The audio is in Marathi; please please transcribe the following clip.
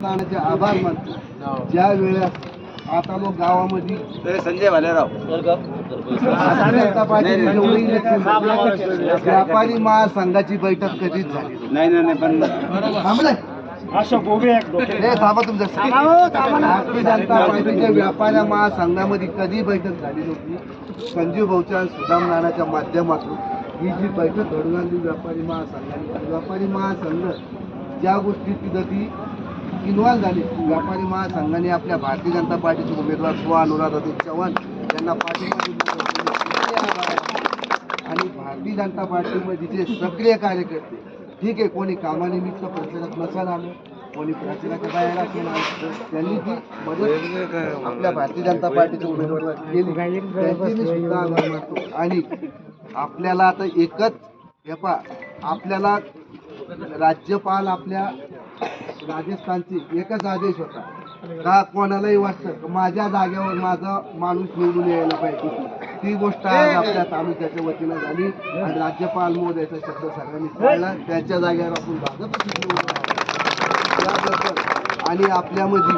चे आभार मानतो. ज्या वेळेस आता लोक गावामध्ये संजय भालेराव जनता पार्टीची जेवढी इलेक्शन व्यापारी महासंघाची बैठक कधीच झाली नाही पण थांबलंय हे थांबा तुमचं भारतीय जनता पार्टीच्या व्यापाऱ्या महासंघामध्ये कधी बैठक झाली नव्हती. संजीव भाऊच्या सुदाम नानाच्या माध्यमातून ही जी बैठक घडून आणली व्यापारी महासंघ ज्या गोष्टी तिथं ती इन्व्हॉल्व झाली. व्यापारी महासंघाने आपल्या भारतीय जनता पार्टीचे उमेदवार स्व अनुराधाताई चव्हाण यांना पाठिंबा दिला आणि भारतीय जनता पार्टीमधील सक्रिय कार्यकर्ते ठीक आहे, कोणी कामानिमित्त प्रचारात नसायला आलं, कोणी प्रचाराच्या बाहेर असेल, त्यांनी ती मदत आपल्या भारतीय जनता पार्टीच्या उमेदवाराला केली, त्यांची मी सुद्धा आभार मानतो. आणि आपल्याला आता एकच हे पहा, आपल्याला राज्यपाल आपल्या राजस्थानचे एकच आदेश होता का कोणालाही वाटतं माझ्या जागेवर माझा माणूस निवडून यायला पाहिजे. ती गोष्ट आज आपल्या तालुक्याच्या वतीनं झाली आणि राज्यपाल महोदयाचा शब्द सगळ्यांनी पाळला. त्याच्या जागेवर आपण भाजप आणि आपल्यामध्ये